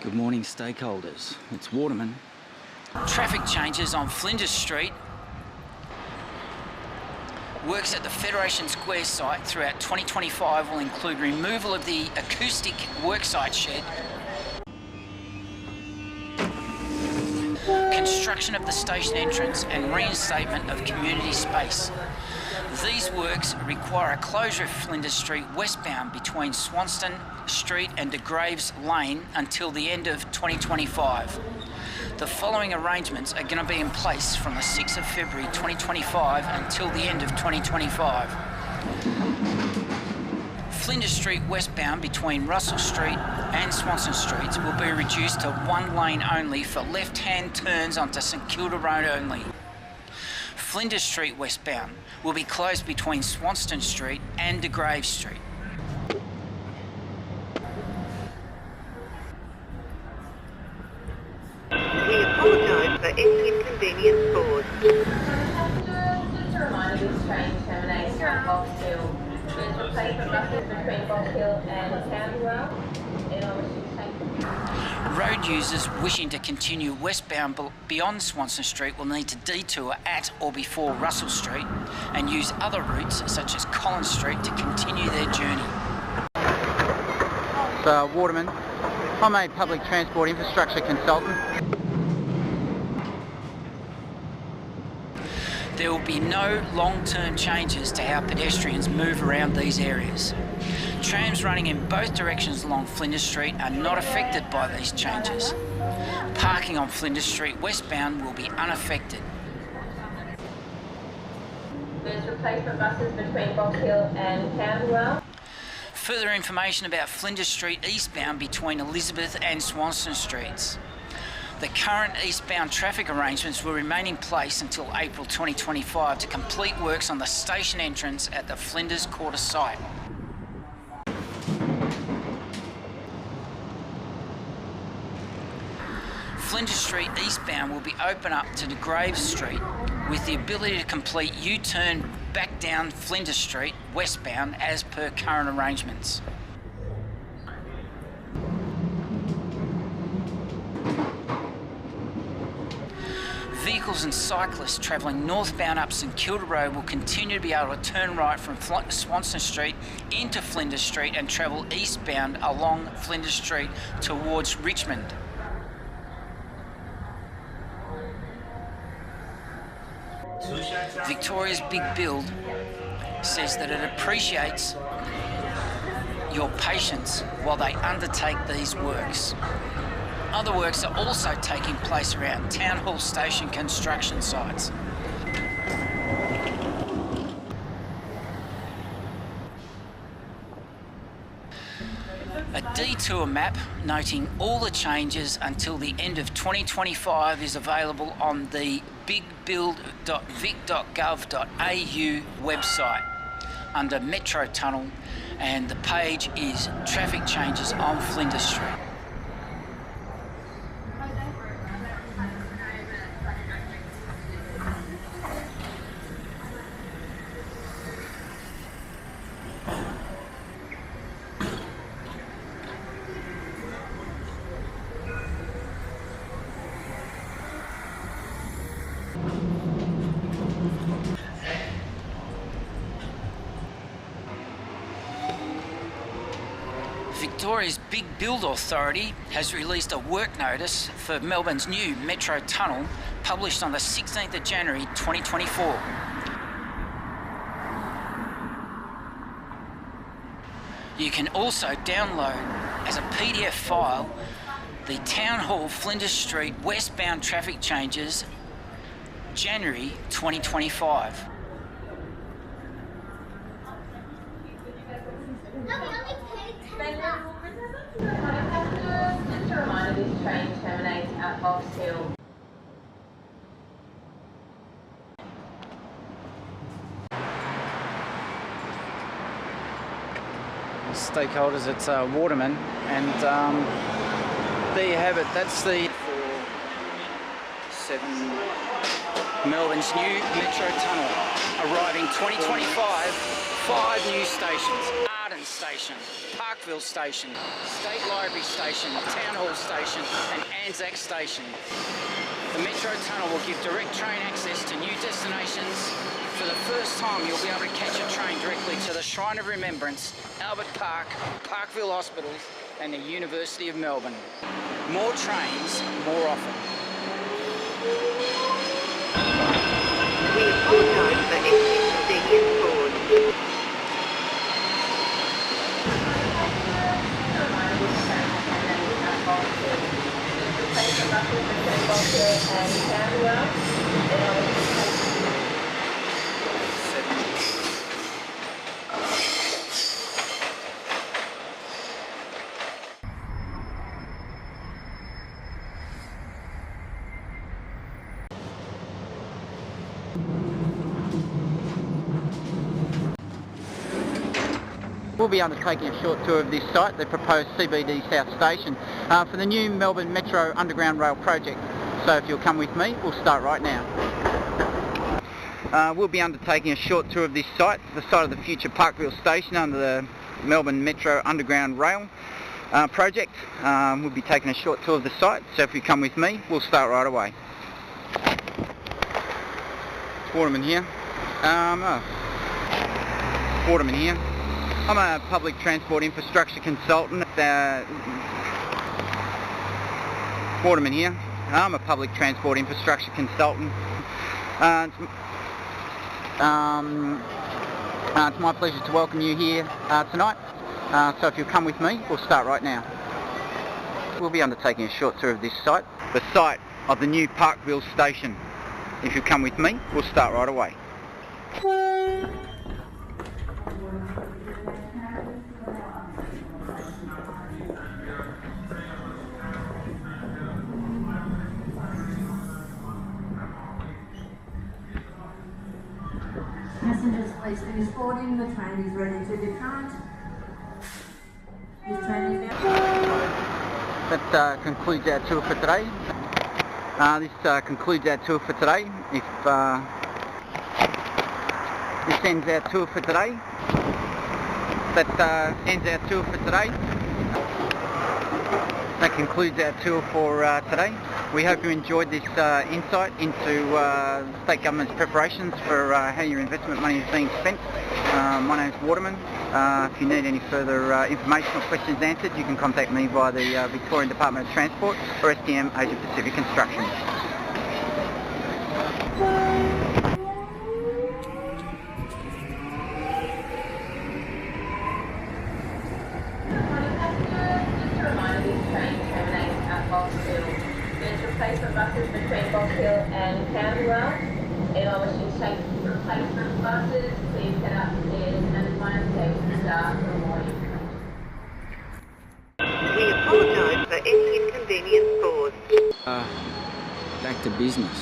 Good morning, stakeholders. It's Waterman. Traffic changes on Flinders Street. Works at the Federation Square site throughout 2025 will include removal of the acoustic worksite shed, construction of the station entrance and reinstatement of community space. These works require a closure of Flinders Street westbound between Swanston Street and Degraves Lane until the end of 2025. The following arrangements are going to be in place from the 6th of February 2025 until the end of 2025. Flinders Street westbound between Russell Street and Swanston Streets will be reduced to one lane only for left-hand turns onto St Kilda Road only. Flinders Street westbound will be closed between Swanston Street and Degraves Street. We apologise for any inconvenience caused. Just a reminder, this train terminates at Box Hill. There's replacement buses between Box Hill and Camberwell. Road users wishing to continue westbound beyond Swanston Street will need to detour at or before Russell Street and use other routes such as Collins Street to continue their journey. So, Waterman, I'm a public transport infrastructure consultant. There will be no long-term changes to how pedestrians move around these areas. Trams running in both directions along Flinders Street are not affected by these changes. Parking on Flinders Street westbound will be unaffected. There's replacement buses between Box Hill and Camberwell. Further information about Flinders Street eastbound between Elizabeth and Swanston Streets. The current eastbound traffic arrangements will remain in place until April 2025 to complete works on the station entrance at the Flinders Quarter site. Flinders Street eastbound will be open up to Degraves Street with the ability to complete U-turn back down Flinders Street westbound as per current arrangements. Vehicles and cyclists travelling northbound up St Kilda Road will continue to be able to turn right from Swanston Street into Flinders Street and travel eastbound along Flinders Street towards Richmond. Victoria's Big Build says that it appreciates your patience while they undertake these works. Other works are also taking place around Town Hall Station construction sites. A detour map noting all the changes until the end of 2025 is available on the bigbuild.vic.gov.au website under Metro Tunnel, and the page is Traffic Changes on Flinders Street. Victoria's Big Build Authority has released a work notice for Melbourne's new Metro Tunnel, published on the 16th of January 2024. You can also download as a PDF file the Town Hall Flinders Street westbound traffic changes, January 2025. Just a reminder, this train terminates at Box Hill. Stakeholders, it's Waterman, and there you have it. That's the 7 Melbourne's new Metro Tunnel, arriving 2025, 5 new stations: Arden, Station, Parkville Station, State Library Station, Town Hall Station and Anzac Station. The Metro Tunnel will give direct train access to new destinations. For the first time, you'll be able to catch a train directly to the Shrine of Remembrance, Albert Park, Parkville Hospitals and the University of Melbourne. More trains, more often. We apologise for any inconvenience caused. We'll be undertaking a short tour of this site, the proposed CBD South Station, for the new Melbourne Metro Underground Rail project. So if you'll come with me, we'll start right now. We'll be undertaking a short tour of this site, the site of the future Parkville Station under the Melbourne Metro Underground Rail project. We'll be taking a short tour of the site, so if you come with me, we'll start right away. Waterman here. Waterman here. I'm a public transport infrastructure consultant. Waterman here. I'm a public transport infrastructure consultant. It's my pleasure to welcome you here tonight. So if you'll come with me, we'll start right now. We'll be undertaking a short tour of this site, the site of the new Parkville Station. If you'll come with me, we'll start right away. Passengers, please finish boarding. The train is ready to depart. This train is now... That concludes our tour for today. This concludes our tour for today. This ends our tour for today. That ends our tour for today. That concludes our tour for today. We hope you enjoyed this insight into the state government's preparations for how your investment money is being spent. My name is Waterman. If you need any further information or questions answered, you can contact me via the Victorian Department of Transport or STM Asia Pacific Construction. Replacement buses between Box Hill and Camberwell. Anyone wishing to take replacement buses, please head upstairs and find safe staff for the morning. We apologise for any inconvenience caused. Back to business.